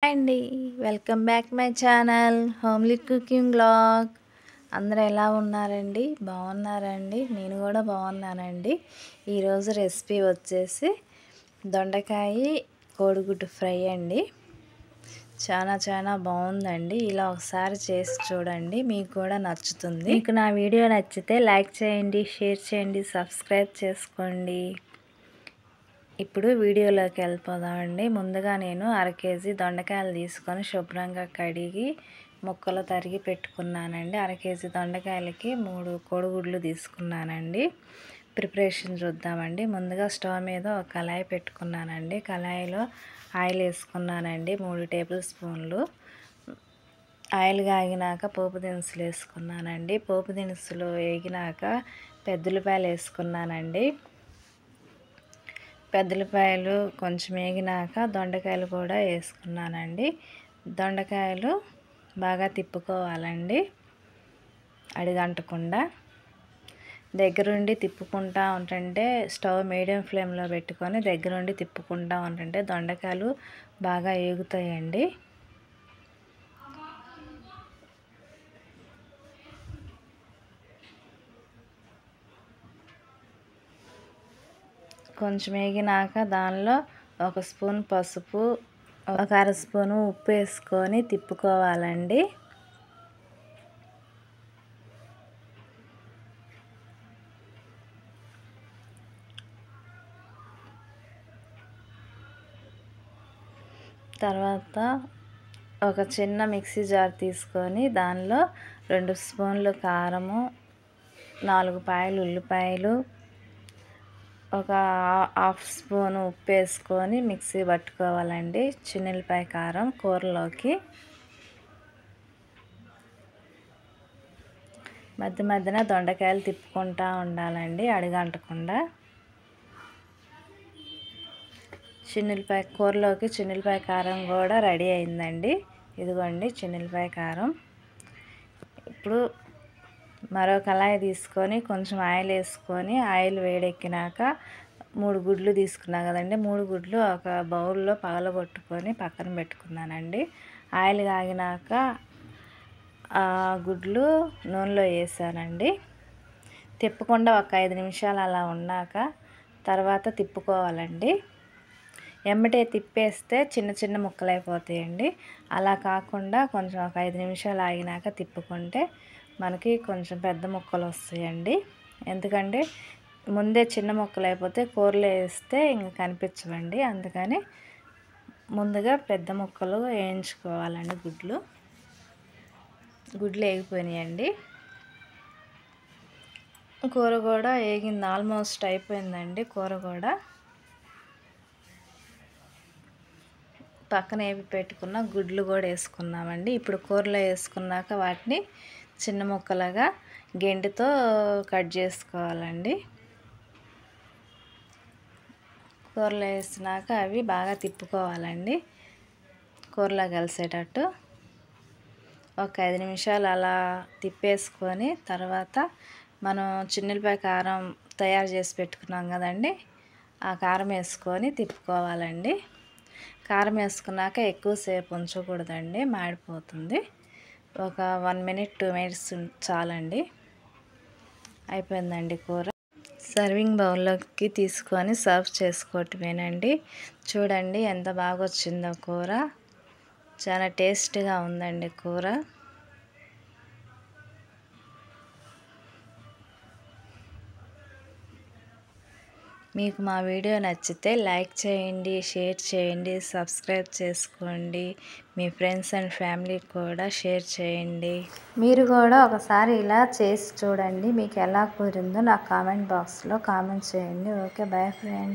అండి welcome back my channel homely cooking blog. అందరూ ఎలా ఉన్నారండి? బాగున్నారండి? నేను కూడా బాగున్నానండి. ఈరోజు రెసిపీ వచ్చేసి దొండకాయ కోడిగుడ్డు ఫ్రై అండి. చాలా బాగుందండి. ఇలా ఒకసారి చేసి చూడండి, మీకు కూడా నచ్చుతుంది. మీకు నా వీడియో నచ్చితే లైక్ చేయండి, షేర్ చేయండి, సబ్స్క్రైబ్ చేసుకోండి. ఇప్పుడు వీడియోలోకి వెళ్ళిపోదామండి. ముందుగా నేను 1/2 కేజీ దొండకాయలు తీసుకొని శుభ్రంగా కడిగి ముక్కలు తరిగి పెట్టుకున్నానండి. 1/2 కేజీ దొండకాయలకి 3 కోడిగుడ్లు తీసుకున్నానండి. ప్రిపరేషన్ చూద్దామండి. ముందుగా స్టవ్ మీద ఒక కళాయి పెట్టుకున్నానండి. కళాయిలో ఆయిల్ వేసుకున్నానండి, 3 టేబుల్ స్పూన్లు. ఆయిల్ కాగినాక పోపు దినుసులు వేసుకున్నానండి. పోపు దినుసులు వేగినాక పెద్దలపాయలు వేసుకున్నానండి. పెద్దలపాయలు కొంచెం వేగినాక దొండకాయలు కూడా వేసుకున్నానండి. దొండకాయలు బాగా తిప్పుకోవాలండి, అడిగంటకుండా. దగ్గరుండి తిప్పుకుంటా ఉంటుంటే, స్టవ్ మీడియం ఫ్లేమ్లో పెట్టుకొని దగ్గరుండి తిప్పుకుంటా ఉంటుంటే దొండకాయలు బాగా వేగుతాయండి. కొంచెం వేగినాక దానిలో 1 స్పూన్ పసుపు, 1/2 స్పూను ఉప్పు వేసుకొని తిప్పుకోవాలండి. తర్వాత ఒక చిన్న మిక్సీ జార్ తీసుకొని దానిలో 2 స్పూన్లు కారము, 4 పాయలు ఉల్లిపాయలు, ఒక 1/2 స్పూను ఉప్పు వేసుకొని మిక్సీ పట్టుకోవాలండి. చిన్నులపాయ కారం కూరలోకి. మధ్యన దొండకాయలు తిప్పుకుంటూ ఉండాలండి, అడుగంటకుండా. చిన్నులపాయ కూరలోకి చిన్నులపాయ కారం కూడా రెడీ అయిందండి. ఇదిగోండి చిన్నులపాయ కారం. ఇప్పుడు మరో కళాయి తీసుకొని కొంచెం ఆయిల్ వేసుకొని, ఆయిల్ వేడెక్కినాక 3 గుడ్లు తీసుకున్నా కదండి. 3 గుడ్లు ఒక బౌల్లో పగలగొట్టుకొని పక్కన పెట్టుకున్నానండి. ఆయిల్ కాగినాక ఆ గుడ్లు నూనెలో వేసానండి. తిప్పకుండా ఒక 5 నిమిషాలు అలా ఉన్నాక తర్వాత తిప్పుకోవాలండి. ఎమ్మటే తిప్పేస్తే చిన్న ముక్కలు అయిపోతాయండి. అలా కాకుండా కొంచెం ఒక 5 నిమిషాలు ఆగినాక తిప్పుకుంటే మనకి కొంచెం పెద్ద ముక్కలు వస్తాయండి. ఎందుకంటే ముందే చిన్న ముక్కలు అయిపోతే కూరలో వేస్తే ఇంక కనిపించవండి. అందుకని ముందుగా పెద్ద ముక్కలు వేయించుకోవాలండి. గుడ్లు వేగిపోయినాయండి. కూర కూడా వేగింది, ఆల్మోస్ట్ అయిపోయిందండి. కూర కూడా పక్కన వేపి పెట్టుకున్న గుడ్లు కూడా వేసుకున్నామండి. ఇప్పుడు కూరలో వేసుకున్నాక వాటిని చిన్న ముక్కలుగా గెంటితో కట్ చేసుకోవాలండి. కూరలో వేసినాక అవి బాగా తిప్పుకోవాలండి, కూరలో కలిసేటట్టు. ఒక 5 నిమిషాలు అలా తిప్పేసుకొని తర్వాత మనం చిన్నులపాయ కారం తయారు చేసి పెట్టుకున్నాం కదండి, ఆ కారం వేసుకొని తిప్పుకోవాలండి. కారం వేసుకున్నాక ఎక్కువసేపు ఉంచకూడదండి, మాడిపోతుంది. ఒక 1 మినిట్ 2 మినిట్స్ చాలండి. అయిపోయిందండి కూర. సర్వింగ్ బౌల్లోకి తీసుకొని సర్వ్ చేసుకోవటమేనండి. చూడండి ఎంత బాగా వచ్చిందో కూర. చాలా టేస్ట్గా ఉందండి కూర. మీకు మా వీడియో నచ్చితే లైక్ చేయండి, షేర్ చేయండి, సబ్స్క్రైబ్ చేసుకోండి. మీ ఫ్రెండ్స్ అండ్ ఫ్యామిలీకి కూడా షేర్ చేయండి. మీరు కూడా ఒకసారి ఇలా చేసి చూడండి. మీకు ఎలా కుదిరిందో నాకు కామెంట్ బాక్స్లో కామెంట్ చేయండి. Okay, bye friends.